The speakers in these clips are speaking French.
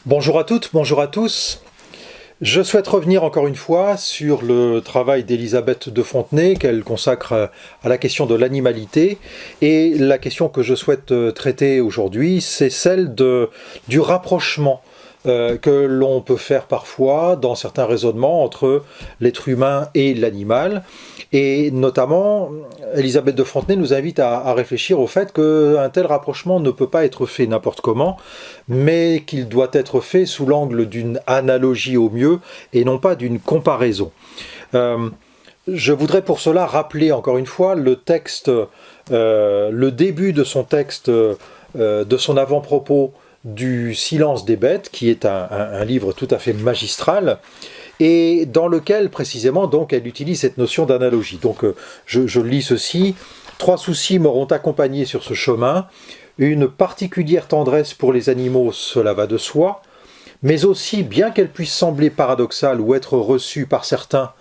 Bonjour à toutes, bonjour à tous. Je souhaite revenir encore une fois sur le travail d'Élisabeth de Fontenay qu'elle consacre à la question de l'animalité. Et la question que je souhaite traiter aujourd'hui, c'est celle du rapprochement que l'on peut faire parfois dans certains raisonnements entre l'être humain et l'animal. Et notamment, Élisabeth de Fontenay nous invite à réfléchir au fait qu'un tel rapprochement ne peut pas être fait n'importe comment, mais qu'il doit être fait sous l'angle d'une analogie au mieux et non pas d'une comparaison. Je voudrais pour cela rappeler encore une fois le texte, le début de son texte, de son avant-propos du Silence des bêtes, qui est un livre tout à fait magistral, et dans lequel précisément donc elle utilise cette notion d'analogie. Donc je lis ceci: « Trois soucis m'auront accompagné sur ce chemin, une particulière tendresse pour les animaux, cela va de soi, mais aussi, bien qu'elle puisse sembler paradoxale ou être reçue par certains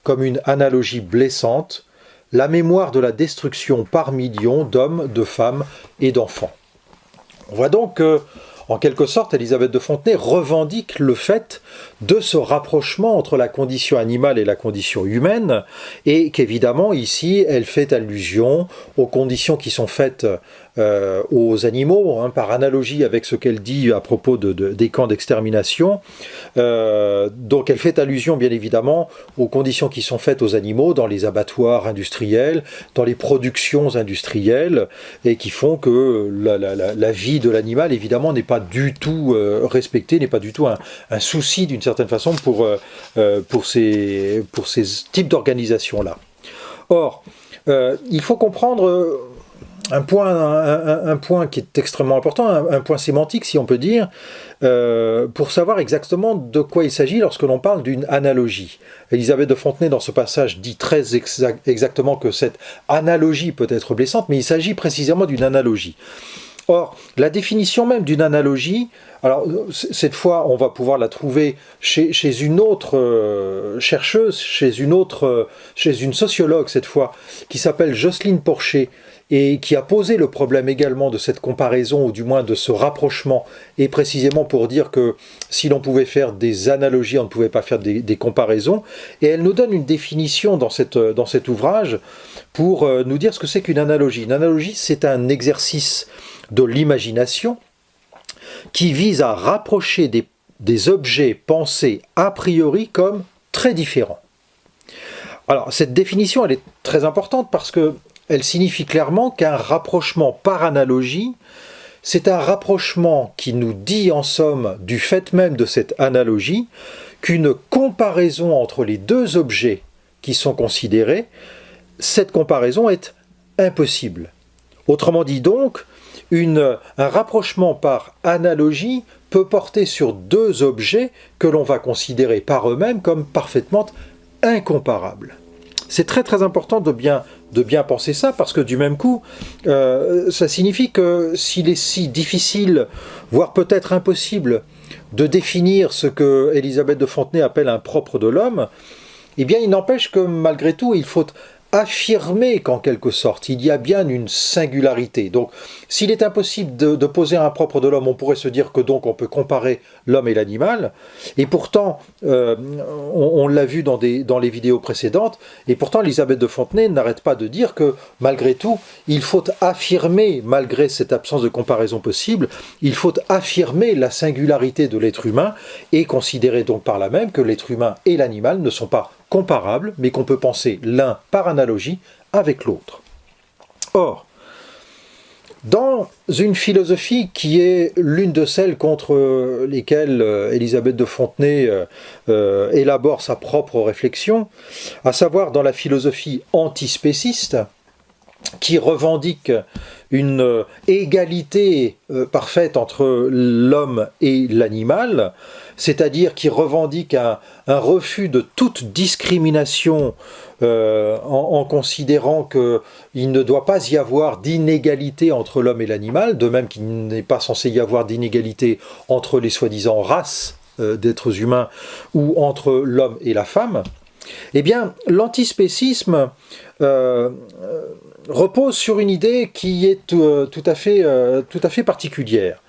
comme une analogie blessante, la mémoire de la destruction par millions d'hommes, de femmes et d'enfants. » On voit donc que, en quelque sorte, Élisabeth de Fontenay revendique le fait de ce rapprochement entre la condition animale et la condition humaine, et qu'évidemment, ici, elle fait allusion aux conditions qui sont faites aux animaux, par analogie avec ce qu'elle dit à propos des camps d'extermination. Donc elle fait allusion, bien évidemment, aux conditions qui sont faites aux animaux dans les abattoirs industriels, dans les productions industrielles, et qui font que la vie de l'animal, évidemment, n'est pas du tout respectée, n'est pas du tout un souci, d'une certaine façon, pour ces types d'organisations-là. Or, il faut comprendre un point qui est extrêmement important, un point sémantique, si on peut dire, pour savoir exactement de quoi il s'agit lorsque l'on parle d'une analogie. Élisabeth de Fontenay, dans ce passage, dit très exactement que cette analogie peut être blessante, mais il s'agit précisément d'une analogie. Or, la définition même d'une analogie, alors cette fois on va pouvoir la trouver chez une autre chercheuse, chez une sociologue cette fois, qui s'appelle Jocelyne Porcher, et qui a posé le problème également de cette comparaison, ou du moins de ce rapprochement, et précisément pour dire que si l'on pouvait faire des analogies, on ne pouvait pas faire des comparaisons. Et elle nous donne une définition dans cet ouvrage pour nous dire ce que c'est qu'une analogie. Une analogie, c'est un exercice de l'imagination qui vise à rapprocher des objets pensés a priori comme très différents. Alors, cette définition, elle est très importante parce que elle signifie clairement qu'un rapprochement par analogie, c'est un rapprochement qui nous dit en somme, du fait même de cette analogie, qu'une comparaison entre les deux objets qui sont considérés, cette comparaison est impossible. Autrement dit donc, un rapprochement par analogie peut porter sur deux objets que l'on va considérer par eux-mêmes comme parfaitement incomparables. C'est très très important de bien penser ça, parce que du même coup, ça signifie que s'il est si difficile, voire peut-être impossible, de définir ce que Élisabeth de Fontenay appelle un propre de l'homme, eh bien il n'empêche que malgré tout, il faut affirmer qu'en quelque sorte, il y a bien une singularité. Donc, s'il est impossible de poser un propre de l'homme, on pourrait se dire que donc on peut comparer l'homme et l'animal, et pourtant, on l'a vu dans les vidéos précédentes, et pourtant Élisabeth de Fontenay n'arrête pas de dire que malgré tout, il faut affirmer, malgré cette absence de comparaison possible, il faut affirmer la singularité de l'être humain, et considérer donc par là même que l'être humain et l'animal ne sont pas comparables, mais qu'on peut penser l'un par analogie avec l'autre. Or, dans une philosophie qui est l'une de celles contre lesquelles Élisabeth de Fontenay élabore sa propre réflexion, à savoir dans la philosophie antispéciste, qui revendique une égalité parfaite entre l'homme et l'animal, c'est-à-dire qui revendique un refus de toute discrimination en considérant qu'il ne doit pas y avoir d'inégalité entre l'homme et l'animal, de même qu'il n'est pas censé y avoir d'inégalité entre les soi-disant races d'êtres humains ou entre l'homme et la femme. Eh bien, l'antispécisme repose sur une idée qui est tout à fait particulière.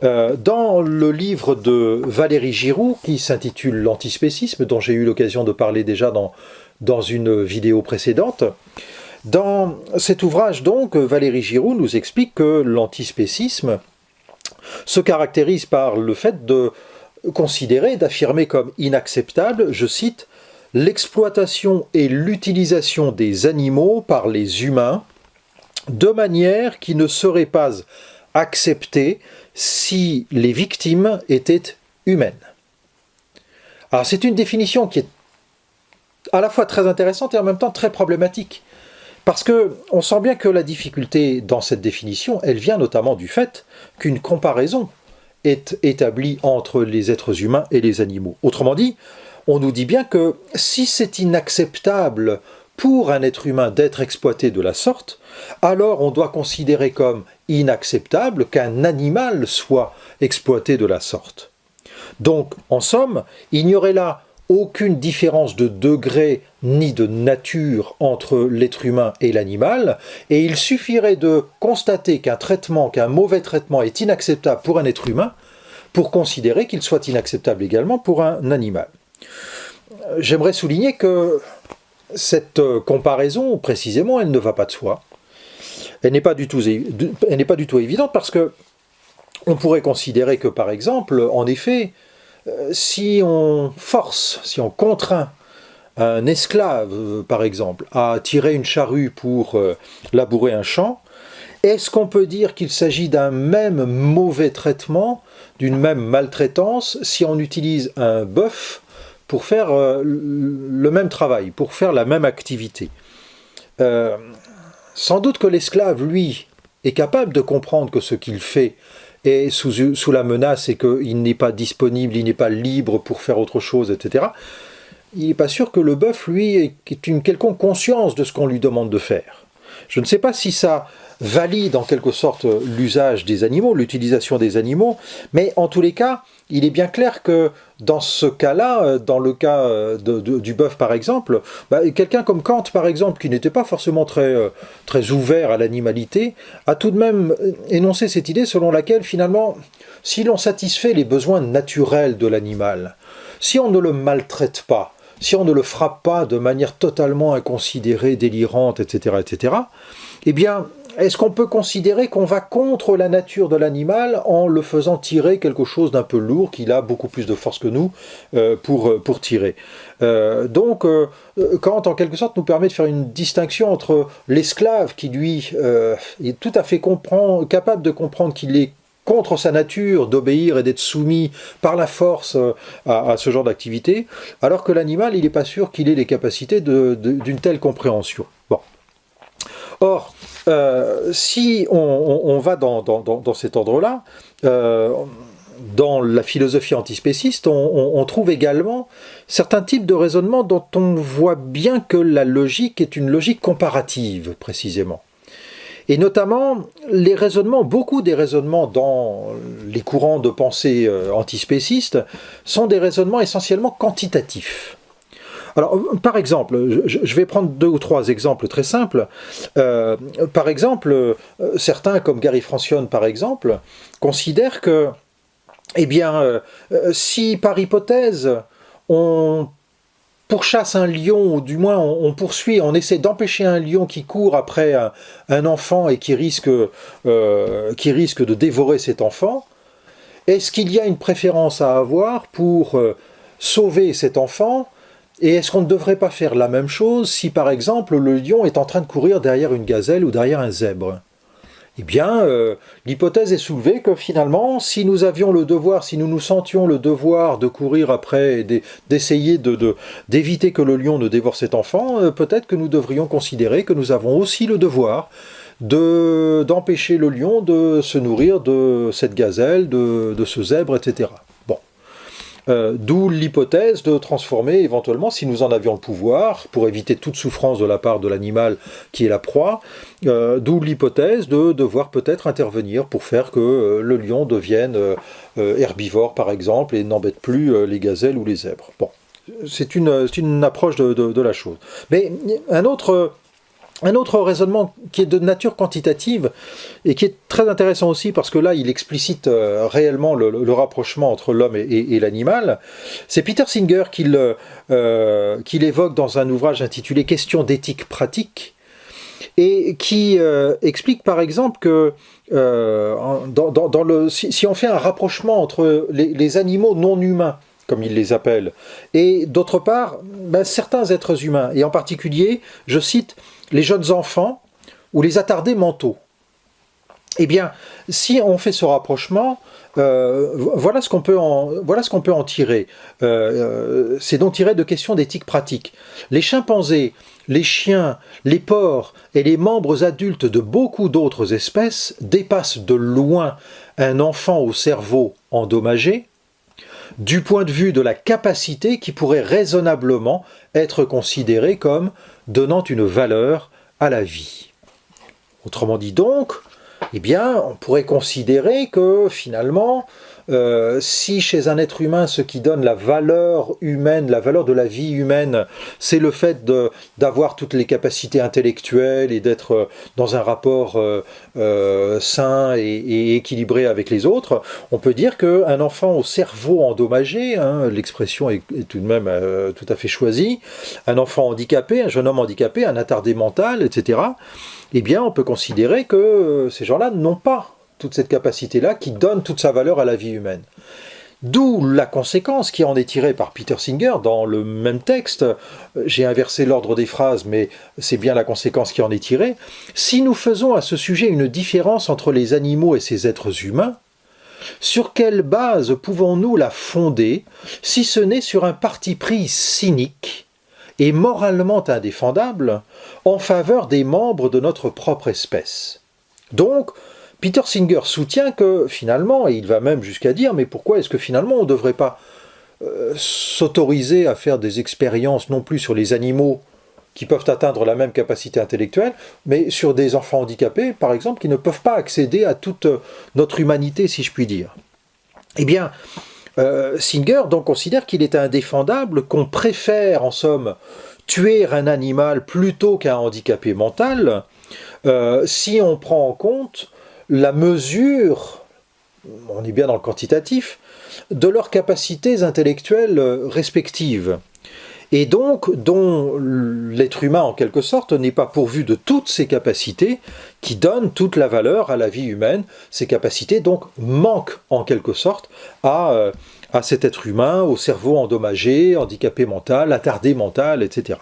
Dans le livre de Valéry Giroux, qui s'intitule L'antispécisme, dont j'ai eu l'occasion de parler déjà dans une vidéo précédente, dans cet ouvrage, donc, Valéry Giroux nous explique que l'antispécisme se caractérise par le fait de considérer, d'affirmer comme inacceptable, je cite, « l'exploitation et l'utilisation des animaux par les humains de manière qui ne serait pas acceptée si les victimes étaient humaines. » Alors c'est une définition qui est à la fois très intéressante et en même temps très problématique. Parce qu'on sent bien que la difficulté dans cette définition, elle vient notamment du fait qu'une comparaison est établie entre les êtres humains et les animaux. Autrement dit, on nous dit bien que si c'est inacceptable pour un être humain d'être exploité de la sorte, alors on doit considérer comme inacceptable qu'un animal soit exploité de la sorte. Donc, en somme, il n'y aurait là aucune différence de degré ni de nature entre l'être humain et l'animal, et il suffirait de constater qu'un mauvais traitement est inacceptable pour un être humain pour considérer qu'il soit inacceptable également pour un animal. J'aimerais souligner que cette comparaison, précisément, elle ne va pas de soi. Elle n'est pas du tout évidente parce que on pourrait considérer que, par exemple, en effet, si on force, si on contraint un esclave, par exemple, à tirer une charrue pour labourer un champ, est-ce qu'on peut dire qu'il s'agit d'un même mauvais traitement, d'une même maltraitance, si on utilise un bœuf pour faire le même travail, pour faire la même activité? Sans doute que l'esclave, lui, est capable de comprendre que ce qu'il fait est sous la menace et qu'il n'est pas disponible, il n'est pas libre pour faire autre chose, etc. Il n'est pas sûr que le bœuf, lui, ait une quelconque conscience de ce qu'on lui demande de faire. Je ne sais pas si ça valide en quelque sorte l'usage des animaux, l'utilisation des animaux, mais en tous les cas, il est bien clair que dans ce cas-là, dans le cas du bœuf par exemple, quelqu'un comme Kant par exemple, qui n'était pas forcément très ouvert à l'animalité, a tout de même énoncé cette idée selon laquelle finalement, si l'on satisfait les besoins naturels de l'animal, si on ne le maltraite pas, si on ne le frappe pas de manière totalement inconsidérée, délirante, etc., eh bien, est-ce qu'on peut considérer qu'on va contre la nature de l'animal en le faisant tirer quelque chose d'un peu lourd, qu'il a beaucoup plus de force que nous pour tirer? Donc, Kant, en quelque sorte, nous permet de faire une distinction entre l'esclave qui, lui, est tout à fait capable de comprendre qu'il est contre sa nature d'obéir et d'être soumis par la force à ce genre d'activité, alors que l'animal, il n'est pas sûr qu'il ait les capacités d'une telle compréhension. Bon. Or, si on va dans cet ordre-là, dans la philosophie antispéciste, on trouve également certains types de raisonnements dont on voit bien que la logique est une logique comparative, précisément. Et notamment, beaucoup des raisonnements dans les courants de pensée antispécistes sont des raisonnements essentiellement quantitatifs. Alors, par exemple, je vais prendre 2 ou 3 exemples très simples. Par exemple, certains, comme Gary Francione, par exemple, considèrent que, eh bien, si par hypothèse, on pourchasse un lion, ou du moins on essaie d'empêcher un lion qui court après un enfant et qui risque de dévorer cet enfant, est-ce qu'il y a une préférence à avoir pour sauver cet enfant? Et est-ce qu'on ne devrait pas faire la même chose si, par exemple, le lion est en train de courir derrière une gazelle ou derrière un zèbre? Eh bien, l'hypothèse est soulevée que finalement, si nous nous sentions le devoir de courir après et d'essayer d'éviter que le lion ne dévore cet enfant, peut-être que nous devrions considérer que nous avons aussi le devoir d'empêcher le lion de se nourrir de cette gazelle, de ce zèbre, etc. Bon. D'où l'hypothèse de transformer éventuellement, si nous en avions le pouvoir, pour éviter toute souffrance de la part de l'animal qui est la proie, d'où l'hypothèse de devoir peut-être intervenir pour faire que le lion devienne herbivore par exemple et n'embête plus les gazelles ou les zèbres. Bon. c'est une approche de la chose. Mais un autre raisonnement qui est de nature quantitative et qui est très intéressant aussi parce que là il explicite réellement le rapprochement entre l'homme et l'animal, c'est Peter Singer qui l'évoque dans un ouvrage intitulé Questions d'éthique pratique et qui explique par exemple que si on fait un rapprochement entre les animaux non humains, comme il les appelle, et d'autre part, certains êtres humains, et en particulier, je cite, les jeunes enfants ou les attardés mentaux. Eh bien, si on fait ce rapprochement, voilà ce qu'on peut en tirer. C'est donc tiré de questions d'éthique pratique. Les chimpanzés, les chiens, les porcs et les membres adultes de beaucoup d'autres espèces dépassent de loin un enfant au cerveau endommagé, du point de vue de la capacité qui pourrait raisonnablement être considérée comme donnant une valeur à la vie. Autrement dit donc, eh bien, on pourrait considérer que finalement, si chez un être humain, ce qui donne la valeur humaine, la valeur de la vie humaine, c'est le fait d'avoir toutes les capacités intellectuelles et d'être dans un rapport sain et équilibré avec les autres, on peut dire qu'un enfant au cerveau endommagé, hein, l'expression est tout de même tout à fait choisie, un enfant handicapé, un jeune homme handicapé, un attardé mental, etc., eh bien, on peut considérer que ces gens-là n'ont pas toute cette capacité-là qui donne toute sa valeur à la vie humaine. D'où la conséquence qui en est tirée par Peter Singer dans le même texte. J'ai inversé l'ordre des phrases, mais c'est bien la conséquence qui en est tirée. Si nous faisons à ce sujet une différence entre les animaux et ces êtres humains, sur quelle base pouvons-nous la fonder, si ce n'est sur un parti pris cynique et moralement indéfendable en faveur des membres de notre propre espèce? Donc, Peter Singer soutient que finalement, et il va même jusqu'à dire, mais pourquoi est-ce que finalement on ne devrait pas s'autoriser à faire des expériences non plus sur les animaux qui peuvent atteindre la même capacité intellectuelle, mais sur des enfants handicapés, par exemple, qui ne peuvent pas accéder à toute notre humanité, si je puis dire. Eh bien, Singer donc considère qu'il est indéfendable, qu'on préfère en somme tuer un animal plutôt qu'un handicapé mental, si on prend en compte la mesure, on est bien dans le quantitatif, de leurs capacités intellectuelles respectives. Et donc, dont l'être humain, en quelque sorte, n'est pas pourvu de toutes ces capacités qui donnent toute la valeur à la vie humaine. Ces capacités, donc, manquent, en quelque sorte, à cet être humain, au cerveau endommagé, handicapé mental, attardé mental, etc.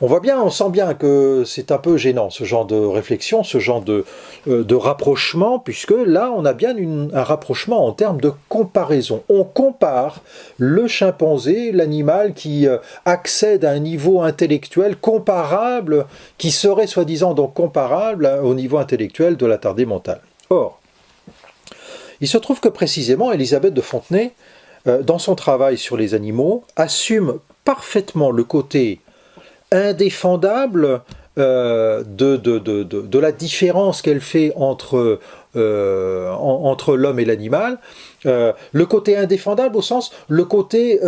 On voit bien, on sent bien que c'est un peu gênant, ce genre de réflexion, ce genre de rapprochement, puisque là, on a bien un rapprochement en termes de comparaison. On compare le chimpanzé, l'animal qui accède à un niveau intellectuel comparable, qui serait soi-disant donc comparable au niveau intellectuel de l'attardé mental. Or, il se trouve que précisément, Elisabeth de Fontenay, dans son travail sur les animaux, assume parfaitement le côté indéfendable de la différence qu'elle fait entre l'homme et l'animal, le côté indéfendable au sens, le côté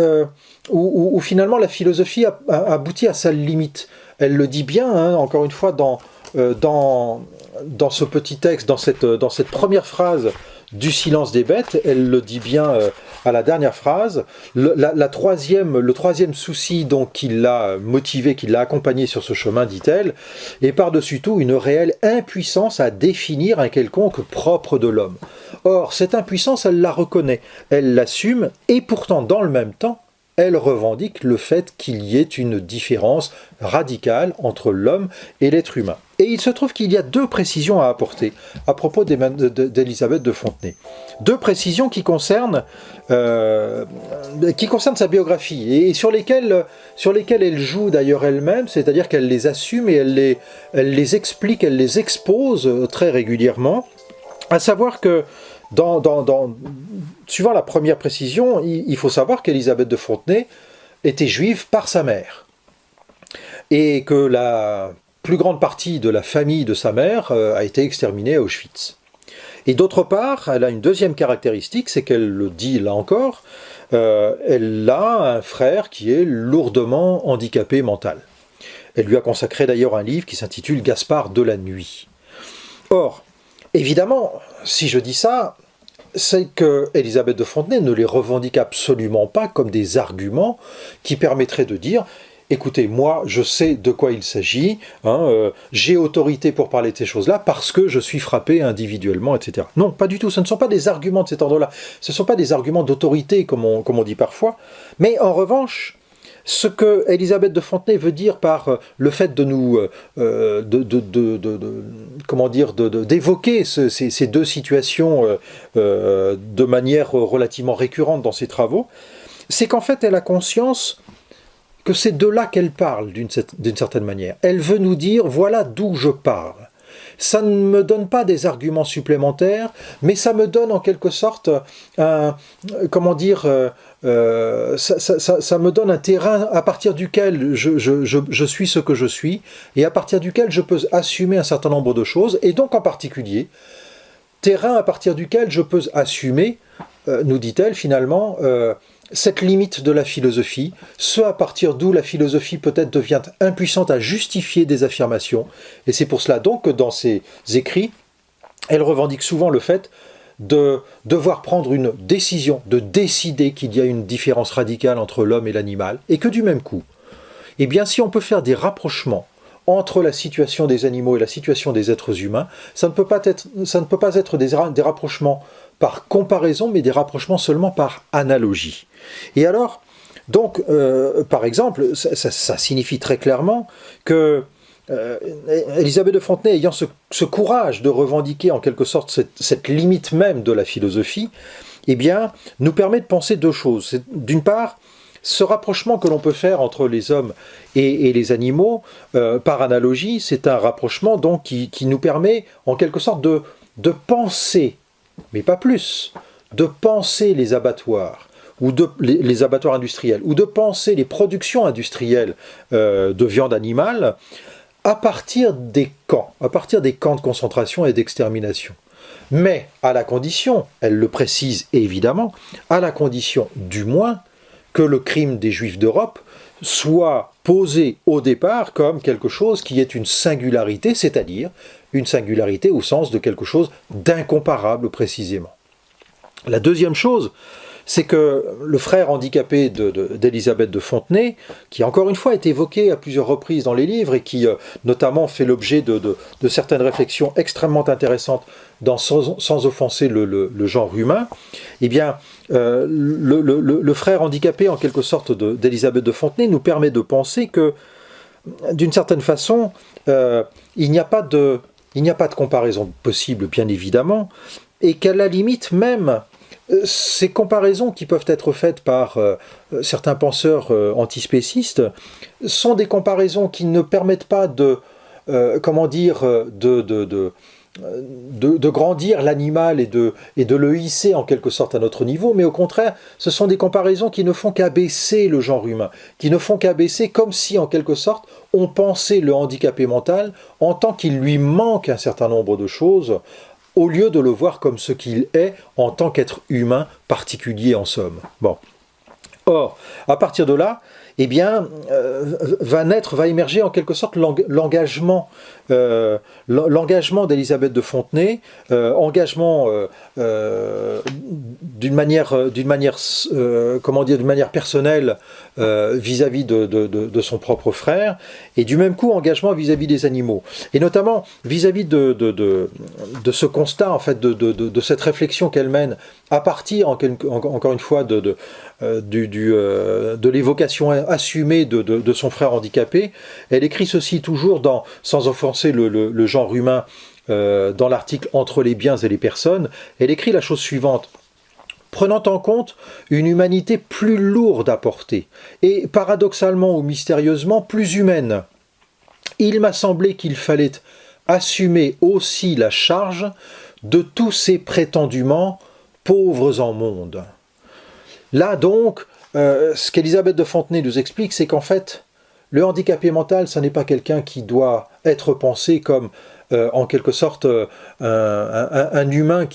où finalement la philosophie aboutit à sa limite. Elle le dit bien, hein, encore une fois, dans ce petit texte, dans cette première phrase du silence des bêtes, elle le dit bien à la dernière phrase. Le troisième souci donc, qui l'a motivé, qui l'a accompagné sur ce chemin, dit-elle, est par-dessus tout une réelle impuissance à définir un quelconque propre de l'homme. Or, cette impuissance, elle la reconnaît, elle l'assume, et pourtant, dans le même temps, elle revendique le fait qu'il y ait une différence radicale entre l'homme et l'être humain. Et il se trouve qu'il y a deux précisions à apporter à propos d'Elisabeth de Fontenay. Deux précisions qui concernent sa biographie et sur lesquelles elle joue d'ailleurs elle-même, c'est-à-dire qu'elle les assume et elle les explique, elle les expose très régulièrement, à savoir que suivant la première précision, il faut savoir qu'Elisabeth de Fontenay était juive par sa mère. Et que la plus grande partie de la famille de sa mère a été exterminée à Auschwitz. Et d'autre part, elle a une deuxième caractéristique, c'est qu'elle le dit là encore, elle a un frère qui est lourdement handicapé mental. Elle lui a consacré d'ailleurs un livre qui s'intitule « Gaspard de la nuit ». Or, évidemment, si je dis ça, c'est que Élisabeth de Fontenay ne les revendique absolument pas comme des arguments qui permettraient de dire « Écoutez, moi, je sais de quoi il s'agit, j'ai autorité pour parler de ces choses-là parce que je suis frappé individuellement, etc. » Non, pas du tout, ce ne sont pas des arguments de cet ordre-là, ce ne sont pas des arguments d'autorité, comme on dit parfois, mais en revanche, ce que Élisabeth de Fontenay veut dire par le fait de nous, d'évoquer ces deux situations de manière relativement récurrente dans ses travaux, c'est qu'en fait elle a conscience que c'est de là qu'elle parle d'une certaine manière. Elle veut nous dire, voilà d'où je parle. Ça ne me donne pas des arguments supplémentaires, mais ça me donne en quelque sorte ça me donne un terrain à partir duquel je suis ce que je suis, et à partir duquel je peux assumer un certain nombre de choses, et donc en particulier, terrain à partir duquel je peux assumer, nous dit-elle finalement, cette limite de la philosophie, ce à partir d'où la philosophie peut-être devient impuissante à justifier des affirmations. Et c'est pour cela donc que dans ses écrits, elle revendique souvent le fait de devoir prendre une décision, de décider qu'il y a une différence radicale entre l'homme et l'animal, et que du même coup, eh bien si on peut faire des rapprochements entre la situation des animaux et la situation des êtres humains, ça ne peut pas être des rapprochements par comparaison, mais des rapprochements seulement par analogie. Et alors, donc, par exemple, ça signifie très clairement que Élisabeth de Fontenay, ayant ce courage de revendiquer en quelque sorte cette limite même de la philosophie, eh bien, nous permet de penser deux choses. D'une part, ce rapprochement que l'on peut faire entre les hommes et les animaux, par analogie, c'est un rapprochement donc qui nous permet en quelque sorte de penser, mais pas plus, de penser les abattoirs, ou les abattoirs industriels, ou de penser les productions industrielles de viande animale à partir des camps de concentration et d'extermination. Mais à la condition, elle le précise évidemment, à la condition du moins que le crime des Juifs d'Europe soit posé au départ comme quelque chose qui est une singularité, c'est-à-dire une singularité au sens de quelque chose d'incomparable précisément. La deuxième chose, c'est que le frère handicapé d'Élisabeth de Fontenay, qui encore une fois est évoqué à plusieurs reprises dans les livres et qui notamment fait l'objet de certaines réflexions extrêmement intéressantes dans Sans offenser le genre humain, eh bien, le frère handicapé en quelque sorte d'Élisabeth de Fontenay nous permet de penser que, d'une certaine façon, il n'y a pas de comparaison possible, bien évidemment, et qu'à la limite même, ces comparaisons qui peuvent être faites par certains penseurs antispécistes sont des comparaisons qui ne permettent pas de grandir l'animal et de le hisser en quelque sorte à notre niveau, mais au contraire, ce sont des comparaisons qui ne font qu'abaisser le genre humain, qui ne font qu'abaisser comme si en quelque sorte on pensait le handicapé mental en tant qu'il lui manque un certain nombre de choses, au lieu de le voir comme ce qu'il est en tant qu'être humain particulier en somme. Bon. Or, à partir de là, eh bien, va émerger en quelque sorte l'engagement d'Élisabeth de Fontenay, engagement d'une manière personnelle vis-à-vis de son propre frère, et du même coup engagement vis-à-vis des animaux, et notamment vis-à-vis de ce constat en fait de cette réflexion qu'elle mène à partir encore une fois de l'évocation assumée de son frère handicapé. Elle écrit ceci toujours dans Sans offenser le genre humain, dans l'article Entre les biens et les personnes. Elle écrit la chose suivante: prenant en compte une humanité plus lourde à porter, et paradoxalement ou mystérieusement plus humaine, il m'a semblé qu'il fallait assumer aussi la charge de tous ces prétendument pauvres en monde. Là donc, ce qu'Élisabeth de Fontenay nous explique, c'est qu'en fait, le handicapé mental, ce n'est pas quelqu'un qui doit être pensé comme en quelque sorte un humain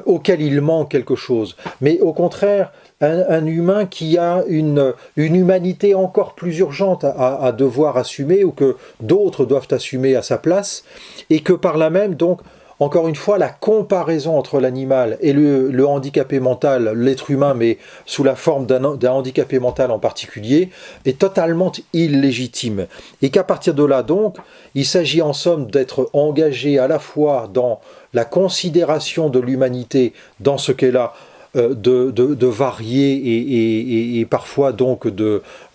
auquel il manque quelque chose, mais au contraire un humain qui a une humanité encore plus urgente à devoir assumer, ou que d'autres doivent assumer à sa place, et que par là même, donc, encore une fois, la comparaison entre l'animal et le handicapé mental, l'être humain, mais sous la forme d'un handicapé mental en particulier, est totalement illégitime. Et qu'à partir de là, donc, il s'agit en somme d'être engagé à la fois dans la considération de l'humanité, dans ce qu'elle a de varié et parfois donc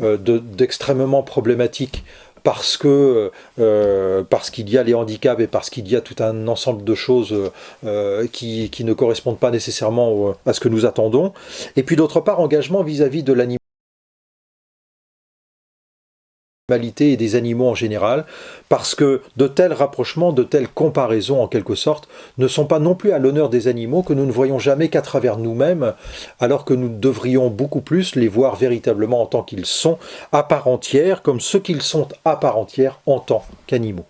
d'extrêmement problématique, parce qu'il y a les handicaps et parce qu'il y a tout un ensemble de choses qui ne correspondent pas nécessairement à ce que nous attendons. Et puis d'autre part, engagement vis-à-vis de l'animalité et des animaux en général, parce que de tels rapprochements, de telles comparaisons en quelque sorte, ne sont pas non plus à l'honneur des animaux, que nous ne voyons jamais qu'à travers nous-mêmes, alors que nous devrions beaucoup plus les voir véritablement en tant qu'ils sont, à part entière, comme ceux qu'ils sont à part entière en tant qu'animaux.